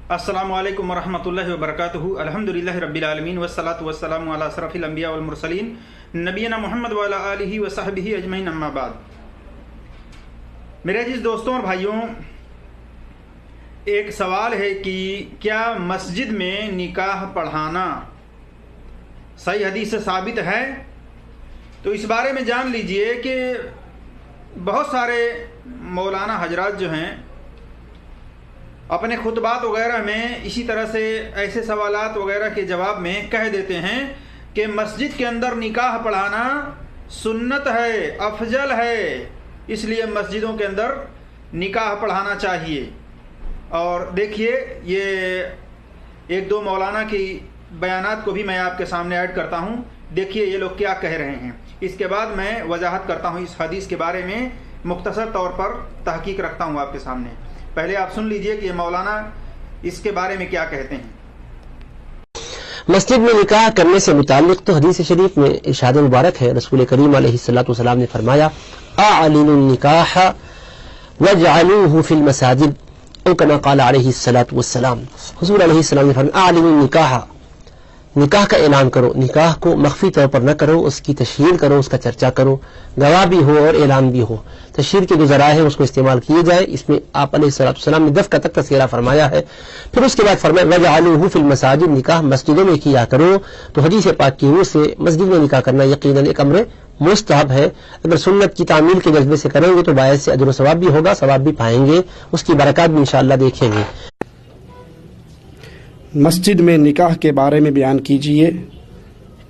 अस्सलामुअलैकुम वरहमतुल्लाहि वबरकातुहू। अल्हम्दुलिल्लाहि रब्बिल आलमीन वस्सलातु वस्सलामु अला अशरफिल अंबिया वल मुरसलीन नबीना मुहम्मद व अला आलिहि व सहबिही अजमईन, अम्मा बाद। मेरे अजीज दोस्तों और भाइयों, एक सवाल है कि क्या मस्जिद में निकाह पढ़ाना सही हदीस से साबित है? तो इस बारे में जान लीजिए कि बहुत सारे मौलाना हजरात जो हैं अपने खुतबात वगैरह में इसी तरह से ऐसे सवालात वगैरह के जवाब में कह देते हैं कि मस्जिद के अंदर निकाह पढ़ाना सुन्नत है, अफजल है, इसलिए मस्जिदों के अंदर निकाह पढ़ाना चाहिए। और देखिए, ये एक दो मौलाना की बयानात को भी मैं आपके सामने ऐड करता हूँ। देखिए ये लोग क्या कह रहे हैं, इसके बाद मैं वजाहत करता हूँ इस हदीस के बारे में, मुख्तसर तौर पर तहकीक रखता हूँ आपके सामने। पहले आप सुन लीजिए कि ये मौलाना इसके बारे में क्या कहते हैं। मस्जिद में निकाह करने से मुताल्लिक तो हदीस शरीफ में इरशाद मुबारक है, रसूल करीम अलैहिस्सलातु वस्सलाम ने फरमाया, अअलिनुन निकाह वजअलूहु फिल मसाजिद, औ कमा क़ाल अलैहिस्सलातु वस्सलाम। हुज़ूर अलैहिस्सलाम ने फरमाया, अअलिनुन निकाह, निकाह का ऐलान करो, निकाह को मख्फी तौर पर न करो, उसकी तशहीर करो, उसका चर्चा करो, गवाह भी हो और ऐलान भी हो। तशहीर के जो ज़राए हैं उसको इस्तेमाल किए जाए। इसमें आप अलैहिस्सलाम ने दफ़ का तक तस्कीरा फरमाया है। फिर उसके बाद फरमाया वजअलूहु फिल मसाजिद, निकाह मस्जिदों में किया करो। तो हदीस पाक की रूह से मस्जिद में निकाह करना यकीनन एक अम्र मुस्तहब है। अगर सुन्नत की तामील के जज्बे से करेंगे तो बायस से अजर व सवाब भी होगा, सवाब भी पाएंगे, उसकी बरकत भी इंशाअल्लाह देखेंगे। मस्जिद में निकाह के बारे में बयान कीजिए।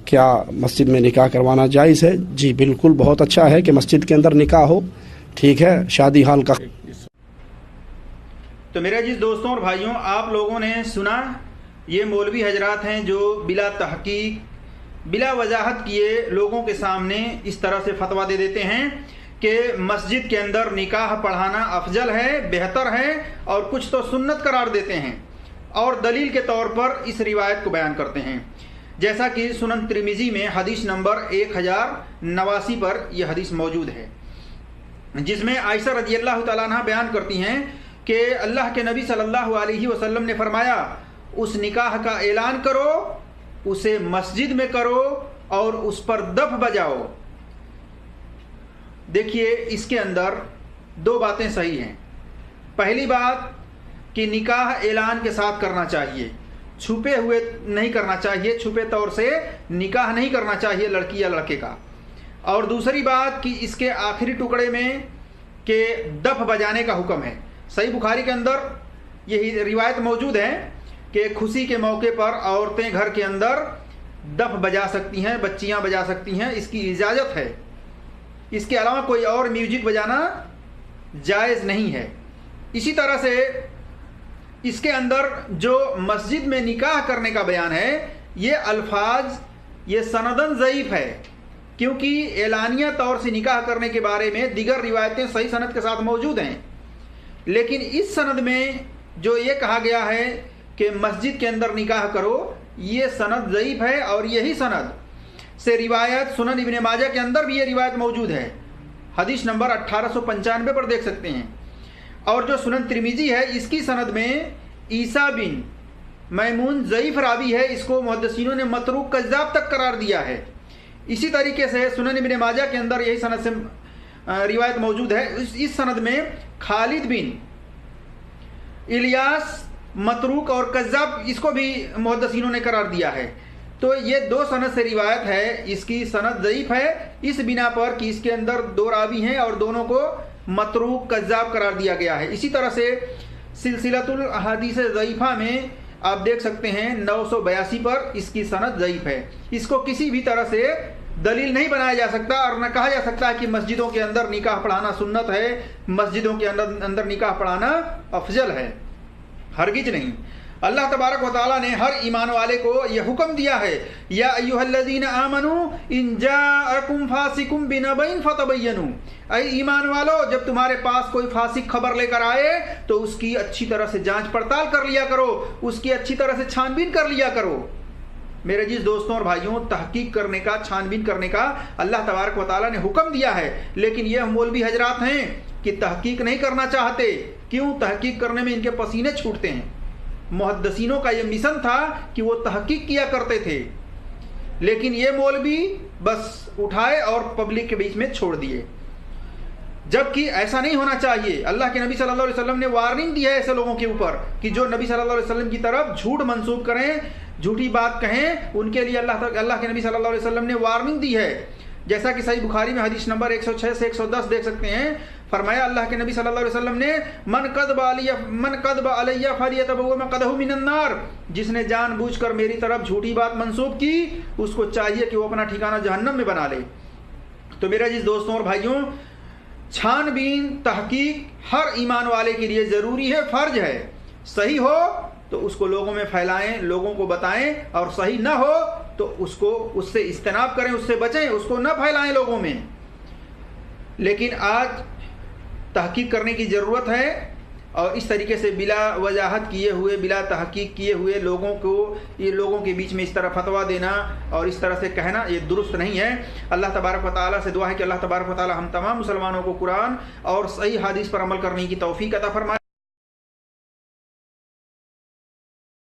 क्या मस्जिद में निकाह करवाना जायज़ है? जी बिल्कुल, बहुत अच्छा है कि मस्जिद के अंदर निकाह हो, ठीक है, शादी हाल का। तो मेरे अजीज दोस्तों और भाइयों, आप लोगों ने सुना, ये मौलवी हजरात हैं जो बिला तहकीक, बिला वजाहत किए लोगों के सामने इस तरह से फतवा दे देते हैं कि मस्जिद के अंदर निकाह पढ़ाना अफजल है, बेहतर है, और कुछ तो सुन्नत करार देते हैं और दलील के तौर पर इस रिवायत को बयान करते हैं। जैसा कि सुनन तिरमिजी में हदीस नंबर 1089 पर यह हदीस मौजूद है, जिसमें आयशा रज़ियल्लाहु तआला अन्हा बयान करती हैं कि अल्लाह के नबी सल्लल्लाहु अलैहि वसल्लम ने फरमाया, उस निकाह का ऐलान करो, उसे मस्जिद में करो और उस पर दफ बजाओ। देखिए, इसके अंदर दो बातें सही हैं। पहली बात कि निकाह ऐलान के साथ करना चाहिए, छुपे हुए नहीं करना चाहिए, छुपे तौर से निकाह नहीं करना चाहिए लड़की या लड़के का। और दूसरी बात कि इसके आखिरी टुकड़े में के दफ बजाने का हुक्म है। सही बुखारी के अंदर यही रिवायत मौजूद है कि खुशी के मौके पर औरतें घर के अंदर दफ बजा सकती हैं, बच्चियां बजा सकती हैं, इसकी इजाज़त है। इसके अलावा कोई और म्यूजिक बजाना जायज़ नहीं है। इसी तरह से इसके अंदर जो मस्जिद में निकाह करने का बयान है, ये अल्फाज ये सनदन ज़ईफ़ है, क्योंकि एलानिया तौर से निकाह करने के बारे में दीगर रिवायतें सही सनद के साथ मौजूद हैं। लेकिन इस सनद में जो ये कहा गया है कि मस्जिद के अंदर निकाह करो, ये सनद ज़ईफ़ है। और यही सनद से रिवायत सुनन इब्न माजा के अंदर भी ये रिवायत मौजूद है, हदीस नंबर 1895 पर देख सकते हैं। और जो सुनन तिरमिजी है, इसकी सनद में ईसा बिन मैमून ज़ईफ़ रावी है, इसको मुहद्दिसीनों ने मतरूक कज़्ज़ाब तक करार दिया है। इसी तरीके से सुनन इब्न माजा के अंदर यही सनद से रिवायत मौजूद है। इस सनद में खालिद बिन इलियास मतरूक और कज़्ज़ाब, इसको भी मुहद्दिसीनों ने करार दिया है। तो ये दो सनद से रिवायत है, इसकी सनद ज़ईफ़ है इस बिना पर कि इसके अंदर दो रावी हैं और दोनों को मतरूक कज़्ज़ाब करार दिया गया है। इसी तरह से सिलसिलतुल अहादीस ज़ईफ़ा में आप देख सकते हैं 982 पर इसकी सनद ज़ईफ़ है। इसको किसी भी तरह से दलील नहीं बनाया जा सकता और न कहा जा सकता है कि मस्जिदों के अंदर निकाह पढ़ाना सुन्नत है, मस्जिदों के अंदर निकाह पढ़ाना अफजल है, हरगिज नहीं। अल्लाह तबारक व तआला ने हर ईमान वाले को यह हुक्म दिया है, या अय्युहल्लज़ीना आमनू इन जाअकुम फासिकुम बिनबइन फतबय्यनु, ऐ ईमान वालो, जब तुम्हारे पास कोई फासिक खबर लेकर आए तो उसकी अच्छी तरह से जांच पड़ताल कर लिया करो, उसकी अच्छी तरह से छानबीन कर लिया करो। मेरे जिस दोस्तों और भाइयों, तहकीक करने का, छानबीन करने का अल्लाह तबारक व तआला ने हुक्म दिया है, लेकिन यह मौलवी हजरात हैं कि तहकीक नहीं करना चाहते। क्यों? तहकीक करने में इनके पसीने छूटते हैं। محدثینوں کا یہ مشن تھا کہ وہ تحقیق کیا کرتے تھے، لیکن یہ مولوی بس اٹھائے اور پبلک کے بیچ میں چھوڑ دیے، جبکہ ایسا نہیں ہونا چاہیے۔ اللہ کے نبی صلی اللہ علیہ وسلم نے وارننگ دی ہے ایسے لوگوں کے اوپر کہ جو نبی صلی اللہ علیہ وسلم کی طرف جھوٹ منسوب کریں، جھوٹی بات کہیں، ان کے لیے اللہ کے نبی صلی اللہ علیہ وسلم نے وارننگ دی ہے، جیسا کہ صحیح بخاری میں حدیث نمبر 106 سے 110 دیکھ سکتے ہیں۔ فرمایا اللہ کے نبی صلی اللہ علیہ وسلم نے من کذب علی فلیتبوأ مقعدہ من النار، جس نے جان بوجھ کر میری طرف جھوٹی بات منسوب کی اس کو چاہیے کہ وہ اپنا ٹھکانہ جہنم میں بنا لے۔ تو میرے عزیز دوستوں اور بھائیوں، چھان بین تحقیق ہر ایمان والے کے لیے ضروری ہے، فرض ہے۔ صحیح ہو تو اس کو لوگوں میں پھیلائیں، لوگوں کو بتائیں، اور صحیح نہ ہو تو اس سے اجتناب کریں، اس سے بچیں، اس کو نہ پھیلائیں لوگوں میں۔ لیکن آج تحقیق کرنے کی ضرورت ہے، اور اس طریقے سے بلا وجاہت کیے ہوئے، بلا تحقیق کیے ہوئے لوگوں کے بیچ میں اس طرح فتویٰ دینا اور اس طرح سے کہنا یہ درست نہیں ہے۔ اللہ تبارک و تعالیٰ سے دعا ہے کہ اللہ تبارک و تعالیٰ ہم تمام مسلمانوں کو قرآن اور صحیح حدیث پر عمل کرنے کی توفیق عطا فرمائے۔